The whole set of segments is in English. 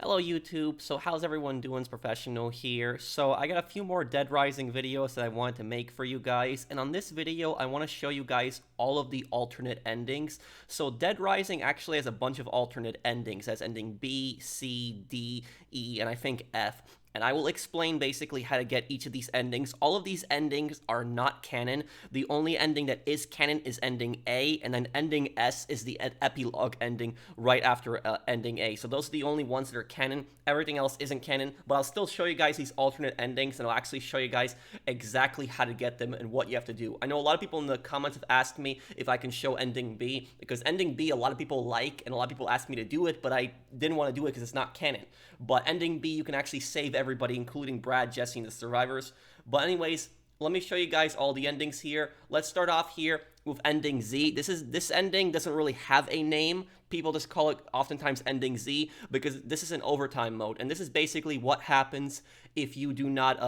Hello YouTube, so how's everyone doing? It's Professional here. So I got a few more Dead Rising videos that I wanted to make for you guys, and on this video I want to show you guys all of the alternate endings. So Dead Rising actually has a bunch of alternate endings. It has ending B, C, D, E, and I think F. And I will explain basically how to get each of these endings. All of these endings are not canon. The only ending that is canon is ending A, and then ending S is the epilogue ending right after ending A. So those are the only ones that are canon. Everything else isn't canon, but I'll still show you guys these alternate endings, and I'll actually show you guys exactly how to get them and what you have to do. I know a lot of people in the comments have asked me if I can show ending B, because ending B a lot of people like, and a lot of people ask me to do it, but I didn't want to do it because it's not canon. But ending B, you can actually save everybody, including Brad, Jesse, and the survivors. But anyways, let me show you guys all the endings here. Let's start off here with ending Z. This ending doesn't really have a name. People just call it oftentimes ending Z because this is an overtime mode, and this is basically what happens if you do not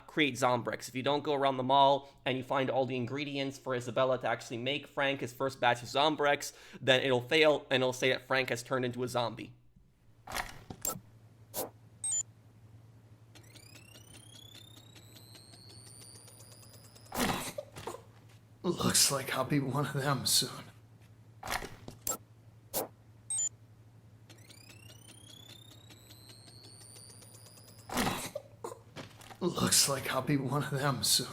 create Zombrex. If you don't go around the mall and you find all the ingredients for Isabella to actually make Frank his first batch of Zombrex, then it'll fail and it'll say that Frank has turned into a zombie. Looks like I'll be one of them soon. Looks like I'll be one of them soon.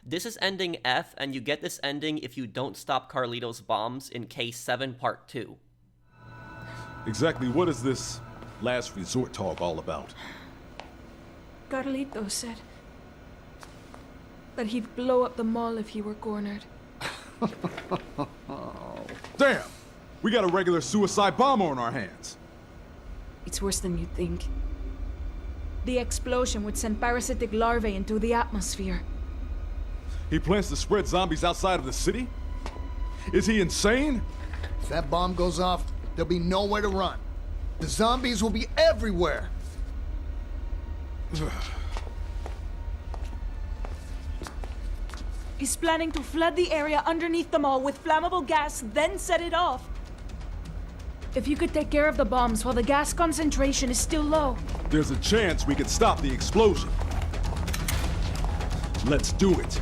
This is ending F, and you get this ending if you don't stop Carlito's bombs in Case 7 Part 2. Exactly what is this last resort talk all about? Carlito said that he'd blow up the mall if he were cornered. Damn! We got a regular suicide bomber on our hands. It's worse than you think. The explosion would send parasitic larvae into the atmosphere. He plans to spread zombies outside of the city? Is he insane? If that bomb goes off, there'll be nowhere to run. The zombies will be everywhere. He's planning to flood the area underneath the mall with flammable gas, then set it off. If you could take care of the bombs while the gas concentration is still low. There's a chance we could stop the explosion. Let's do it.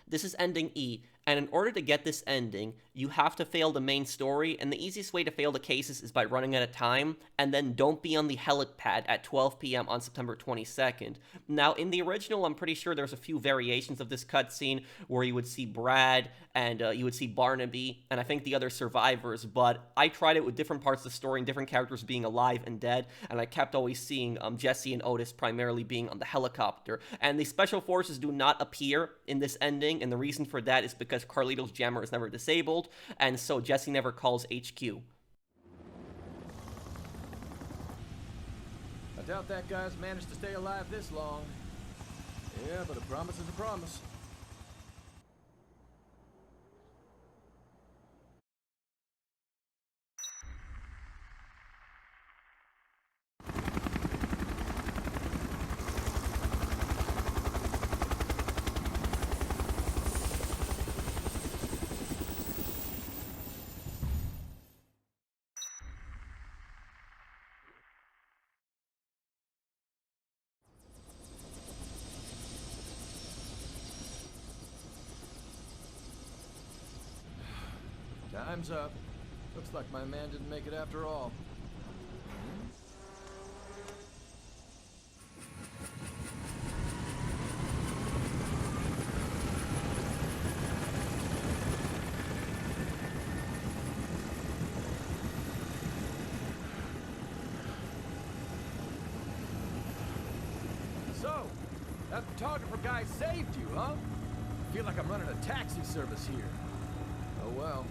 This is ending E, and in order to get this ending, you have to fail the main story, and the easiest way to fail the cases is by running out of time, and then don't be on the Helipad at 12 p.m. on September 22nd. Now, in the original, I'm pretty sure there's a few variations of this cutscene where you would see Brad, and you would see Barnaby, and I think the other survivors, but I tried it with different parts of the story and different characters being alive and dead, and I kept always seeing Jesse and Otis primarily being on the helicopter. And the special forces do not appear in this ending, and the reason for that is because Carlito's jammer is never disabled, and so Jesse never calls HQ. I doubt that guy's managed to stay alive this long. Yeah, but a promise is a promise. Time's up. Looks like my man didn't make it after all. So, that photographer guy saved you, huh? I feel like I'm running a taxi service here. Oh well.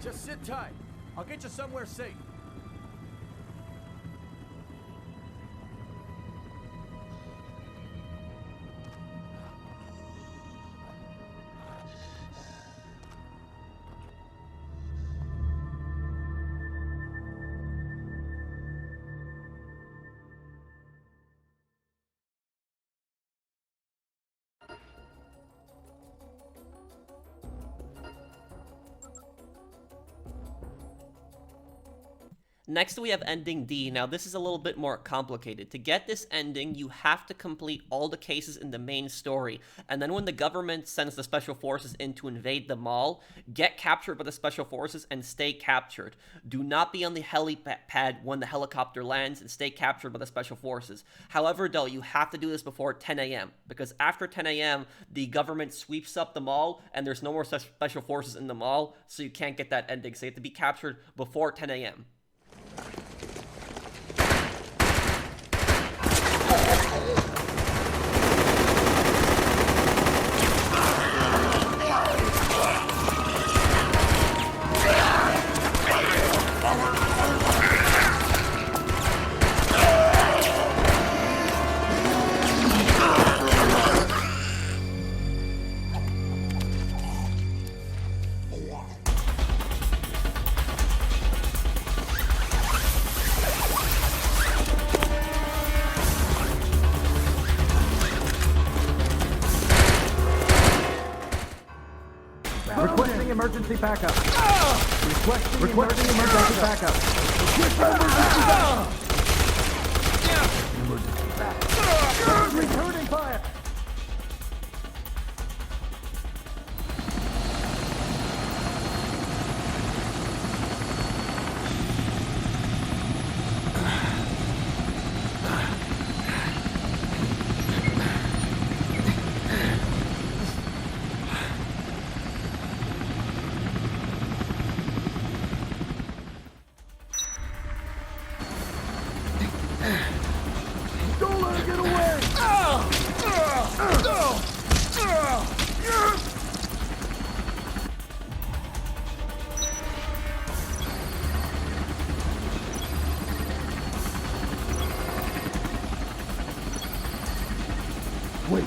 Just sit tight. I'll get you somewhere safe. Next we have ending D. Now this is a little bit more complicated. To get this ending, you have to complete all the cases in the main story, and then when the government sends the special forces in to invade the mall, get captured by the special forces and stay captured. Do not be on the helipad when the helicopter lands and stay captured by the special forces. However though, you have to do this before 10 a.m. because after 10 a.m. the government sweeps up the mall and there's no more special forces in the mall, so you can't get that ending. So you have to be captured before 10 a.m. Requesting emergency backup. Requesting emergency backup. Returning fire. Don't let her get away! Wait.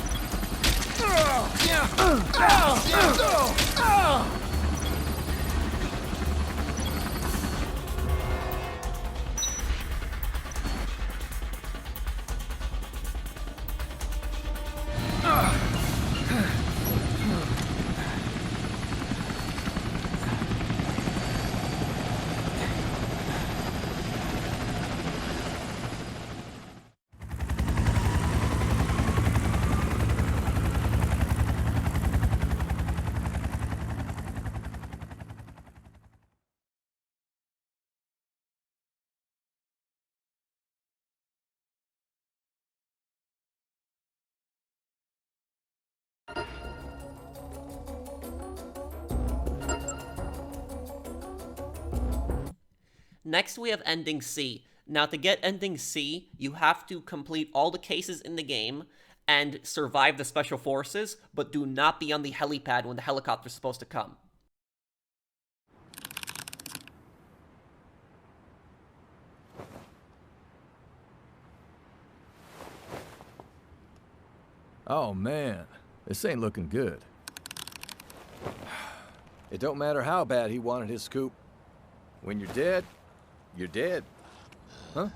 Next we have ending C. Now to get ending C, you have to complete all the cases in the game and survive the special forces, but do not be on the helipad when the helicopter's supposed to come. Oh man, this ain't looking good. It don't matter how bad he wanted his scoop. When you're dead, you're dead. Huh?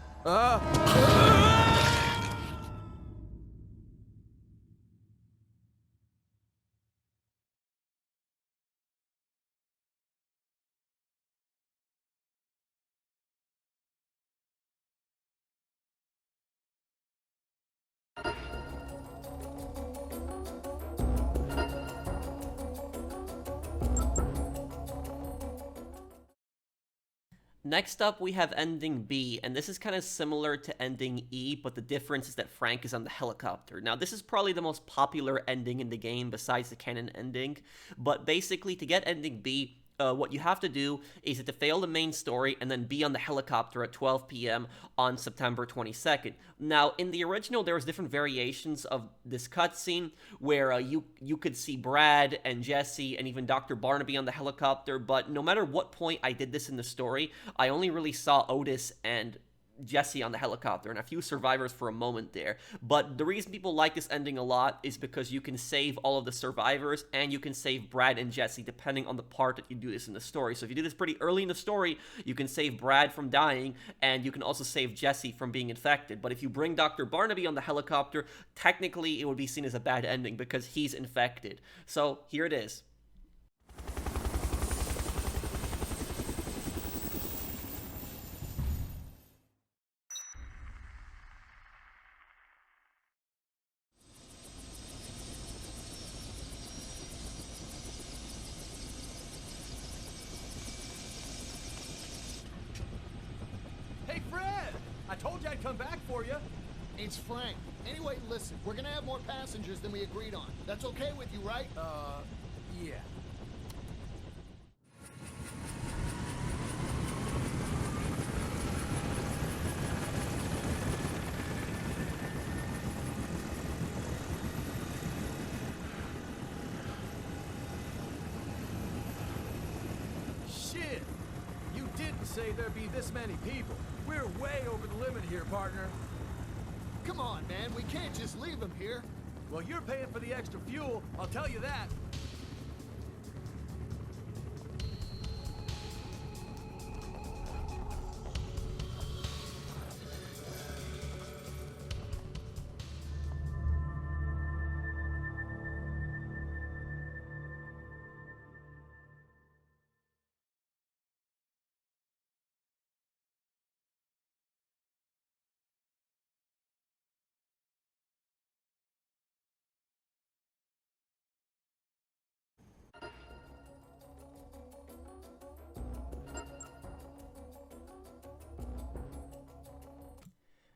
Next up, we have ending B, and this is kind of similar to ending E, but the difference is that Frank is on the helicopter. Now, this is probably the most popular ending in the game besides the Canon ending, but basically, to get ending B, what you have to do is to fail the main story and then be on the helicopter at 12 p.m. on September 22nd. Now, in the original, there was different variations of this cutscene where you could see Brad and Jesse and even Dr. Barnaby on the helicopter, but no matter what point I did this in the story, I only really saw Otis and Jesse on the helicopter and a few survivors for a moment there. But the reason people like this ending a lot is because you can save all of the survivors and you can save Brad and Jesse depending on the part that you do this in the story. So if you do this pretty early in the story, you can save Brad from dying and you can also save Jesse from being infected. But if you bring Dr. Barnaby on the helicopter, technically it would be seen as a bad ending because he's infected. So here it is. Hey, Fred! I told you I'd come back for you. It's Frank. Anyway, listen, we're gonna have more passengers than we agreed on. That's okay with you, right? Yeah. Shit! You didn't say there'd be this many people. We're way over the limit here, partner. Come on, man, we can't just leave them here. Well, you're paying for the extra fuel, I'll tell you that.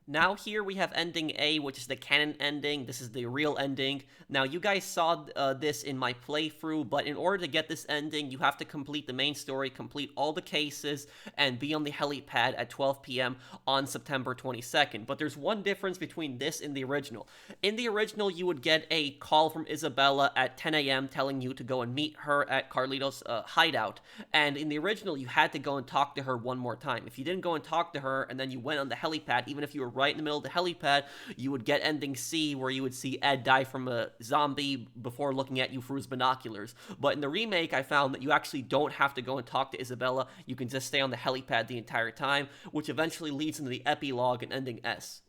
Now here we have ending A, which is the canon ending. This is the real ending. Now you guys saw this in my playthrough, but in order to get this ending, you have to complete the main story, complete all the cases, and be on the helipad at 12 p.m. on September 22nd. But there's one difference between this and the original. In the original, you would get a call from Isabella at 10 a.m. telling you to go and meet her at Carlito's hideout. And in the original, you had to go and talk to her one more time. If you didn't go and talk to her, and then you went on the helipad, even if you were right in the middle of the helipad, you would get ending C, where you would see Ed die from a zombie before looking at you through his binoculars. But in the remake, I found that you actually don't have to go and talk to Isabella. You can just stay on the helipad the entire time, which eventually leads into the epilogue and ending S.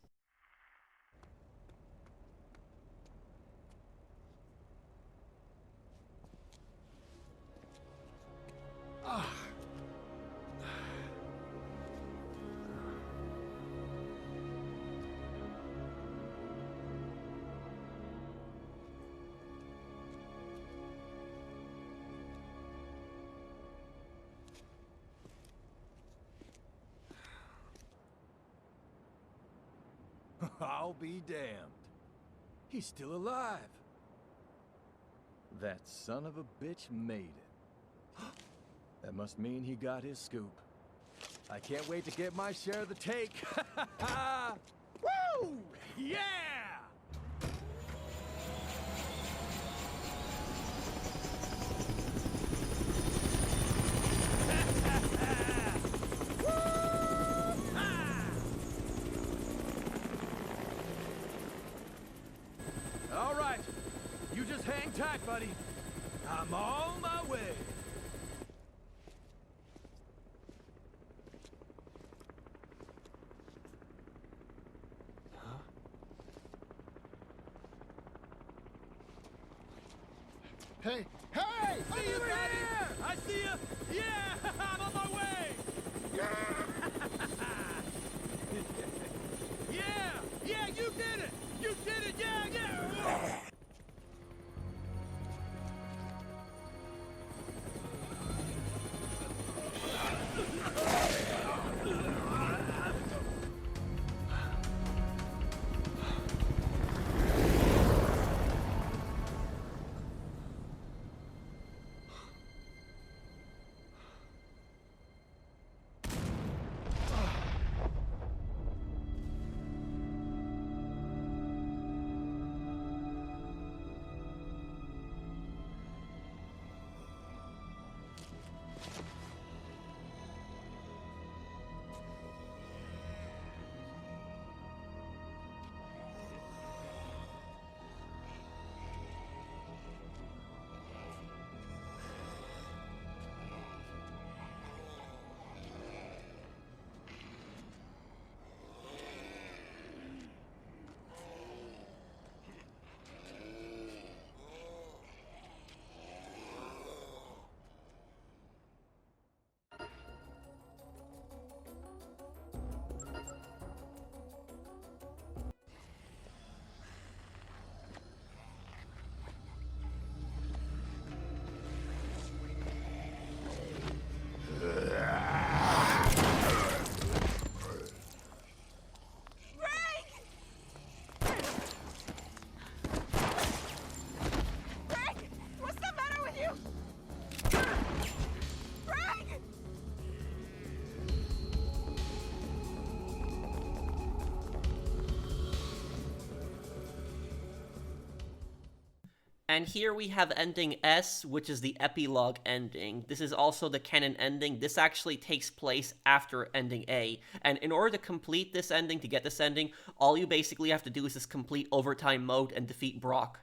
I'll be damned. He's still alive. That son of a bitch made it. That must mean he got his scoop. I can't wait to get my share of the take. Woo! Yeah! All right, you just hang tight, buddy. I'm on my way. Huh? Hey, hey! See you there! I see you! Yeah! I'm on my way! Yeah! Yeah, you did it! You did it! Yeah! And here we have ending S, which is the epilogue ending. This is also the canon ending. This actually takes place after ending A. And in order to complete this ending, to get this ending, all you basically have to do is just complete overtime mode and defeat Brock.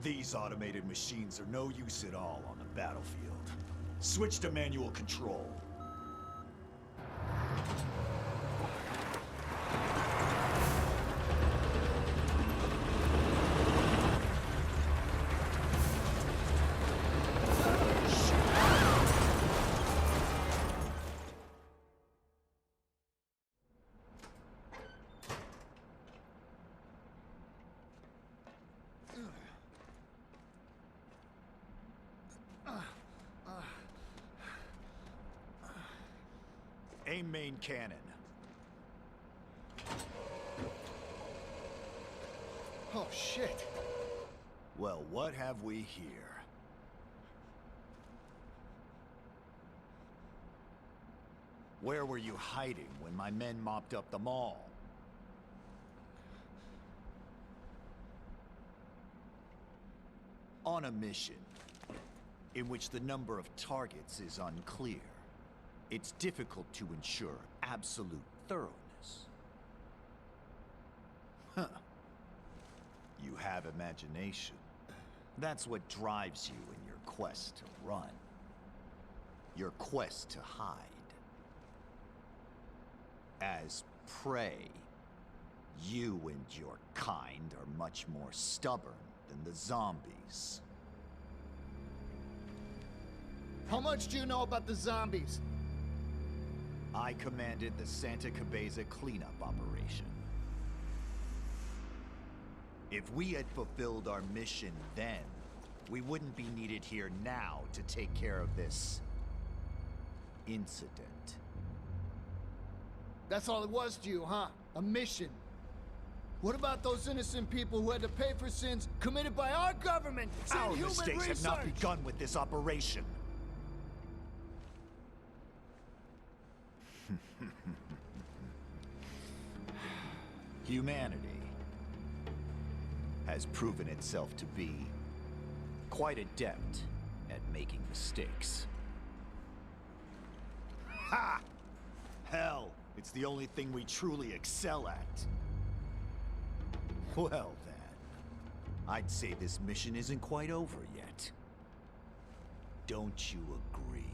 These automated machines are no use at all on the battlefield. Switch to manual control. Aim main cannon. Oh, shit. Well, what have we here? Where were you hiding when my men mopped up the mall? On a mission in which the number of targets is unclear, it's difficult to ensure absolute thoroughness. Huh. You have imagination. That's what drives you in your quest to run. Your quest to hide. As prey, you and your kind are much more stubborn than the zombies. How much do you know about the zombies? I commanded the Santa Cabeza cleanup operation. If we had fulfilled our mission then, we wouldn't be needed here now to take care of this incident. That's all it was to you, huh? A mission. What about those innocent people who had to pay for sins committed by our government? Our Human mistakes have not begun with this operation. Humanity has proven itself to be quite adept at making mistakes. Ha! Hell, it's the only thing we truly excel at. Well then, I'd say this mission isn't quite over yet. Don't you agree?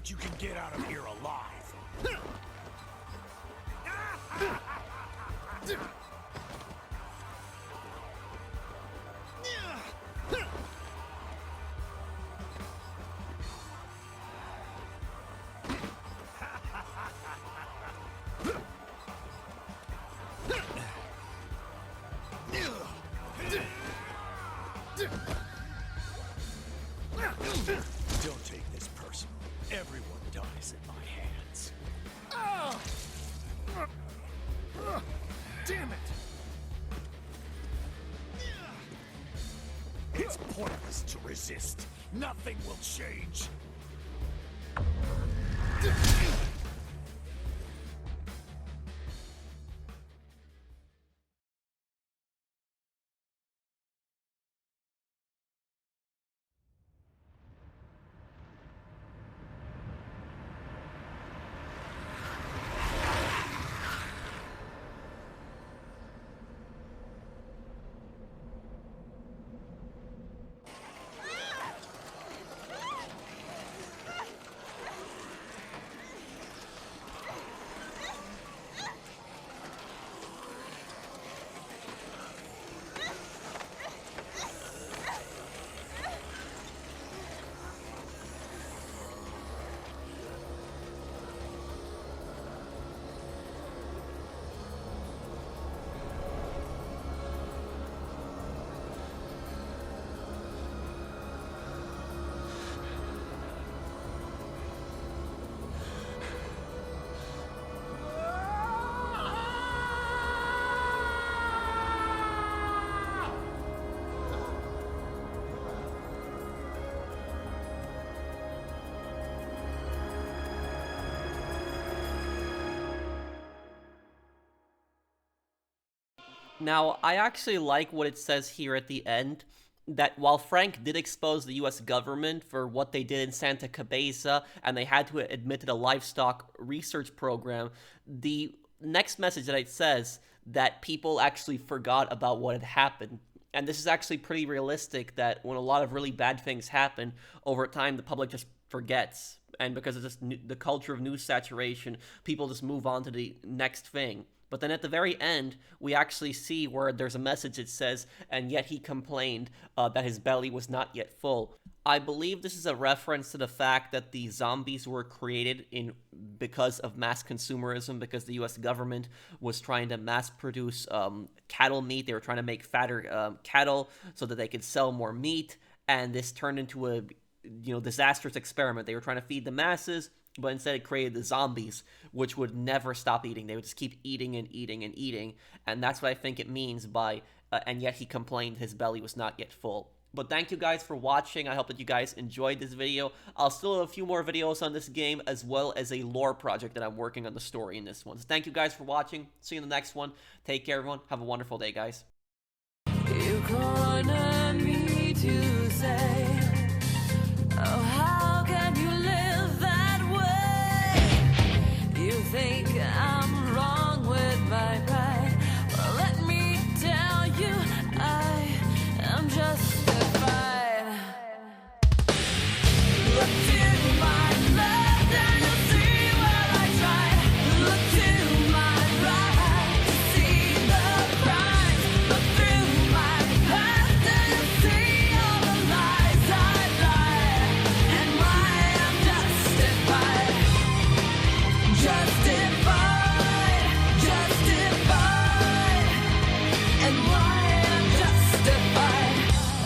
think you can get out of here alive? Don't take this personal. Everyone dies at my hands. Damn it! It's pointless to resist. Nothing will change. Now, I actually like what it says here at the end, that while Frank did expose the US government for what they did in Santa Cabeza, and they had to admit to the livestock research program, the next message that it says that people actually forgot about what had happened. And this is actually pretty realistic, that when a lot of really bad things happen, over time the public just forgets. And because of this, the culture of news saturation, people just move on to the next thing. But then at the very end, we actually see where there's a message that says, and yet he complained that his belly was not yet full. I believe this is a reference to the fact that the zombies were created because of mass consumerism, because the US government was trying to mass produce cattle meat. They were trying to make fatter cattle so that they could sell more meat, and this turned into a disastrous experiment. They were trying to feed the masses, but instead it created the zombies, which would never stop eating. They would just keep eating and eating and eating, and that's what I think it means by, and yet he complained his belly was not yet full. But thank you guys for watching. I hope that you guys enjoyed this video. I'll still have a few more videos on this game, as well as a lore project that I'm working on the story in this one. So thank you guys for watching. See you in the next one. Take care, everyone. Have a wonderful day, guys.